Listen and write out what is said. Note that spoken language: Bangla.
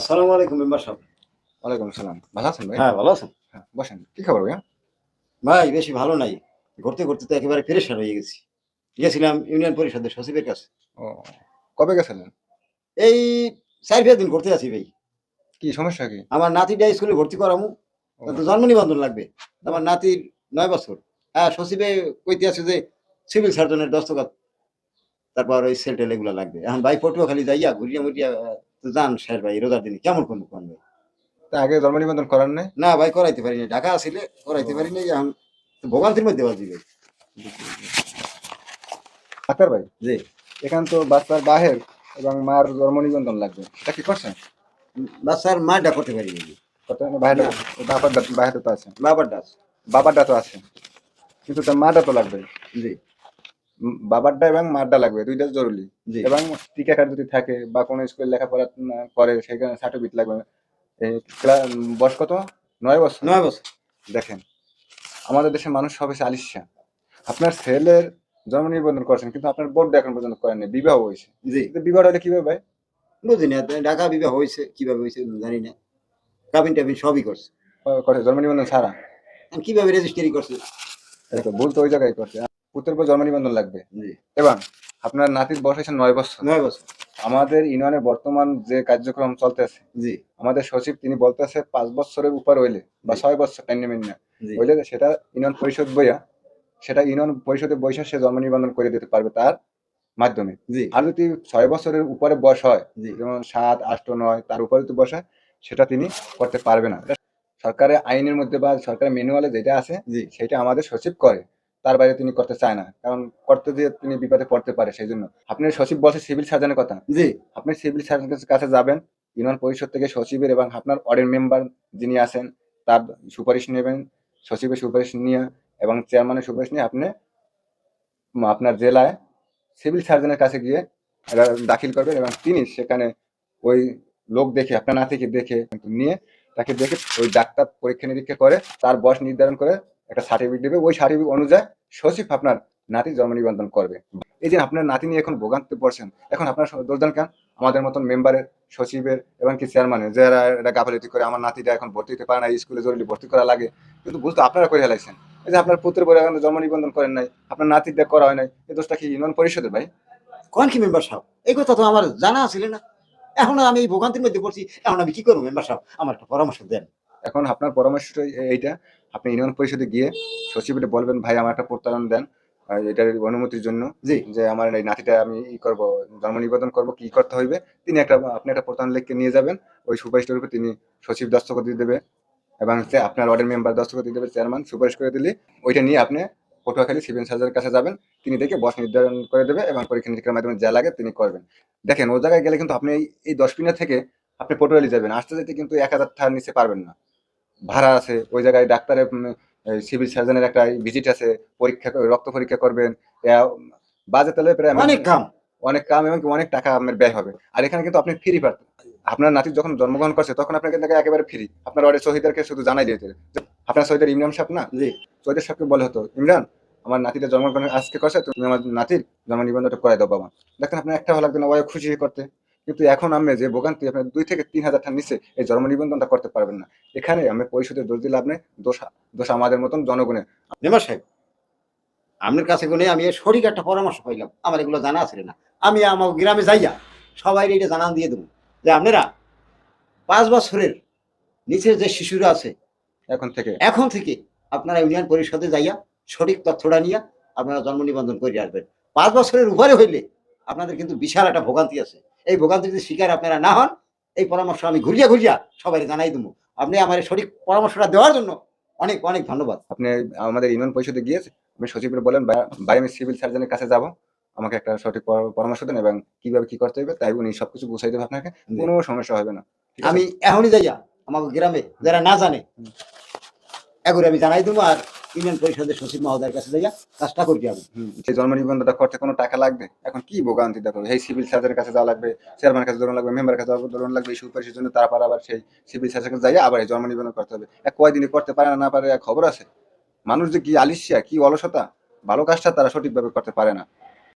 আসসালামু আলাইকুম মেম্বার সাহেব। ওয়ালাইকুম আসসালাম। ভালো আছেন ভাই? হ্যাঁ, ভালো আছেন? হ্যাঁ, বসেন। কি খবর ভাইয়া? ভাই বেশি ভালো নাই। ঘুরতে তো একেবারে পেরেশান হয়ে গেছি। গেছিলাম ইউনিয়ন পরিষদের সচিবের কাছে। ও কবে গেছিলেন? এই ৪-৫ দিন ঘুরতে আছি ভাই। কি সমস্যা কি? আমার নাতিটা স্কুলে ভর্তি করামু। ও তো জন্ম নিবন্ধন লাগবে। ও আমার নাতির ৯ বছর। সচিবে কইতে আছে যে সিভিল সার্জনের দস্তখত, তারপর ওই সেল-টেল এগুলা লাগবে। এখন ভাই পটুয়াখালী যাইয়া ঘুরিয়া মুরিয়া তো যান স্যার ভাই রোজার দিনে কেমন করবো কোন ভাই? তা আগে জন্ম নিবন্ধন করান নাই? না ভাই করাইতে পারি নাই। ঢাকা আছিলে করাইতে পারি ও নাই। এখন তো ভোগান্তির মধ্যে বাজি ভাই। জি, জি, জি। ডাক্তার ভাই, জি। এখান তো বাচ্চার বাহের এবং মার জন্ম নিবন্ধন লাগবে। এটা কি করছেন? বাচ্চার মাটা করতে পারি নাই। করতে বাহেরটা না, বাহেরটা তো আছে। বাবার ডাচ। বাবারটা তো আছে। কিন্তু তার মাটা তো লাগবে। জি, বাবারটা এবং মারটা লাগবে। ২ টা জরুরি। জি, এবং টিকা কার্ড যদি থাকে বা কোনো স্কুলে লেখাপড়া করে সেখানে সার্টিফিকেট লাগবে। এই বয়স কত? ৯ বছর। ৯ বছর। দেখেন, আমাদের দেশের মানুষ সব হচ্ছে আলিস্যা। আপনার ছেলের জন্ম নিবন্ধন করছেন কিন্তু আপনার বোর্ড এখন পর্যন্ত করেননি, বিবাহ হয়েছে। জি, কিন্তু বিবাহ হলে কিভাবে ভাই? বুঝি না। ঢাকা বিবাহ হইছে, কিভাবে হইছে জানি না। কাবিন-টাবিন সবই করছে। করে জন্ম নিবন্ধন ছাড়া? এখন কিভাবে রেজিস্ট্রি করছে? এই তো ভুল তো ওই জায়গায় করছে। পুত্রের উপর জন্ম নিবন্ধন লাগবে। জি, এবং আপনার নাতির বয়স হয়েছে ৯ বছর। ৯ বছর। আমাদের ইউনিয়নে বর্তমান যে কার্যক্রম চলতেছে, জি, আমাদের সচিব তিনি বলতেছে ৫ বছরের উপর হইলে বা জি, ৬ বছর টাইম জি, হইলে সেটা ইউনিয়ন পরিষদ বইয়া, সেটা ইউনিয়ন পরিষদে বৈশা সে জন্ম নিবন্ধন করে দিতে পারবে তার মাধ্যমে। জি, আর যদি ৬ বছরের উপরে বয়স হয়, জি, যেমন ৭, ৮, ৯ তার উপরে যদি বয়স হয়, সেটা তিনি করতে পারবে না। এটা সরকারের আইনের মধ্যে বা সরকারের ম্যানুয়ালে যেটা আছে জি, সেটা আমাদের সচিব করে। তার বাইরে তিনি করতে চায় না। কারণ করতে যেয়ে তিনি বিপদে পড়তে পারে সেইজন্য। আপনি সচিব বলছে সিভিল সার্জনের কথা। জি, আপনি সিভিল সার্জনের কাছে যাবেন, ইউনিয়ন পরিষদ থেকে সচিবের এবং আপনার ওয়ার্ডের মেম্বার যিনি আছেন তার সুপারিশ নেবেন। সচিবের সুপারিশ নিয়ে এবং চেয়ারম্যানের সুপারিশ নিয়ে আপনি আপনার জেলায় সিভিল সার্জনের কাছে গিয়ে এটা দাখিল করবেন এবং তিনি সেখানে ওই লোক দেখে আপনার নাতিকে দেখে নিয়ে তাকে দেখে ওই ডাক্তার পরীক্ষা নিরীক্ষা করে তার বয়স নির্ধারণ করে একটা সার্টিফিকেট দেবে। ওই সার্টিফিকেট অনুযায়ী সচিব আপনার নাতির জন্ম নিবন্ধন করবে। এই যে আপনার নাতি নিয়ে এখন ভোগান্তি পড়ছেন, এখন আপনার দোষদান কেন? আমাদের মতন মেম্বারের, সচিবের এবং কি চেয়ারম্যানের যারা এটা গাফালিতি করে আমার নাতিটা এখন ভর্তি হতে পারে না, স্কুলে জরুরি ভর্তি করা লাগে, কিন্তু বুঝতে আপনারা করে হেলাইছেন। এই যে আপনার পুত্রের বলে এখন জন্ম নিবন্ধন করেন নাই, আপনার নাতিটা করা হয় নাই, এই দোষটা কি ইউনিয়ন পরিষদের ভাই? কোন কি মেম্বার সাহেব? এই কথা তো আমার জানা ছিল না। এখন আমি এই ভোগান্তির মধ্যে পড়ছি। এখন আমি কি করব মেম্বার সাহেব? আমার একটা পরামর্শ দেন। এখন আপনার পরামর্শ এইটা, আপনি ইউনিয়ন পরিষদে গিয়ে সচিবকে বলবেন ভাই আমার একটা প্রত্যয়ন দেন এটার অনুমতির জন্য, জি, যে আমার এই নাতিটা আমি ই করবো, জন্ম নিবন্ধন করবো, কি করতে হইবে। তিনি একটা আপনি একটা প্রত্যয়ন লিখে নিয়ে যাবেন। ওই সুপারিশটার উপর তিনি সচিব দস্তখত দিয়ে দেবে এবং সে আপনার ওয়ার্ডের মেম্বার দস্তখত দিয়ে দেবে, চেয়ারম্যান সুপারিশ করে দিলে ওইটা নিয়ে আপনি পটুয়াখালী সিভিল সার্জনের কাছে যাবেন। তিনি দেখে বয়স নির্ধারণ করে দেবে এবং পরীক্ষা নিরীক্ষার মাধ্যমে যা লাগে তিনি করবেন। দেখেন ও জায়গায় গেলে কিন্তু আপনি এই ১০ মিনিট থেকে আপনি পটুয়াখালী যাবেন, আসতে যেতে কিন্তু ১,০০০ টাকার নিচে পারবেন না। ভাড়া আছে, ওই জায়গায় ডাক্তারের সিভিল সার্জনের একটা ভিজিট আছে, পরীক্ষা রক্ত পরীক্ষা করবেন। বাজে তাহলে প্রায় অনেক কাম। অনেক কাম এবং অনেক টাকা আপনার ব্যয় হবে। আর এখানে কিন্তু আপনি ফ্রি পাচ্ছেন। আপনার নাতি যখন জন্মগ্রহণ করছে তখন আপনাকে দেখে একেবারে ফ্রি। আপনার ওয়ার্ডের শহীদদেরকে শুধু জানাই দিতে, আপনার শহীদের ইমরান সাহেব না, জি, শহীদের সাহেবকে বলে হতো ইমরান আমার নাতিটা জন্মগ্রহণ আজকে করছে, তুমি আমার নাতির জন্ম নিবন্ধনটা করে দাও বাবা। দেখেন আপনার একটা ভালো লাগবে না, ওই খুশি করতে। কিন্তু এখন আমি যে ভোগান্তি, আপনার ২ থেকে ৩ হাজার টাকার নিচে এই জন্ম নিবন্ধনটা করতে পারবেন না। এখানে আমি পরিষদের দোষ দিলে আপনি দোষ দোষ আমাদের মতন জনগণের। মেম্বার সাহেব, আপনার কাছে গনে আমি সঠিক একটা পরামর্শ পাইলাম। আমার এগুলো জানা ছিল না। আমি আমার গ্রামে যাইয়া সবাইরে এটা জানান দিয়ে দেব যে আপনারা ৫ বছরের নিচের যে শিশুরা আছে এখন থেকে এখন থেকে আপনারা ইউনিয়ন পরিষদে যাইয়া সঠিক তথ্যটা নিয়ে আপনারা জন্ম নিবন্ধন করে আসবেন। ৫ বছরের উপরে হইলে আপনাদের কিন্তু বিশাল একটা ভোগান্তি আছে। এই ভোগান্তির যদি শিকার আপনারা না হন, এই পরামর্শ আমি ঘুরিয়া সবাইকে জানাই দেবো। আপনি আমার এই সঠিক পরামর্শটা দেওয়ার জন্য অনেক ধন্যবাদ। আপনি আমাদের ইউনিয়ন পরিষদে গিয়ে আপনি সচিবের বলেন ভাই আমি সিভিল সার্জনের কাছে যাব, আমাকে একটা সঠিক পরামর্শ দেন এবং কিভাবে কি করতে হবে, তাই উনি সবকিছু বুঝাই দেবে আপনাকে। জি। কোনো সমস্যা হবে না। ঠিক আছে? আমি এখনই যাইয়া আমার গ্রামে হুম, যারা না জানে হুম, এগুলো আমি জানাই দেবো আর ইউনিয়ন পরিষদের সচিব মহোদয়ের কাছে যাইয়া কাজটা করে যাবো। হুম। সেই জন্ম নিবন্ধনটা করতে কোনো টাকা লাগবে? এখন কি ভোগান্তি দেখো, এই সিভিল সার্জনের কাছে যাওয়া লাগবে, চেয়ারম্যানের কাছে দৌড়ানো লাগবে, মেম্বারের কাছে দৌড়ানো লাগবে, এই সুপারিশের জন্য তারপর আবার সেই সিভিল সার্জনের কাছে যাইয়া আবার এই জন্ম নিবন্ধন করতে হবে। কয়দিনে করতে পারে না না পারে খবর আছে? মানুষ যে কি আলিস্যা, কি অলসতা, ভালো কাজটা তারা সঠিকভাবে করতে পারে না।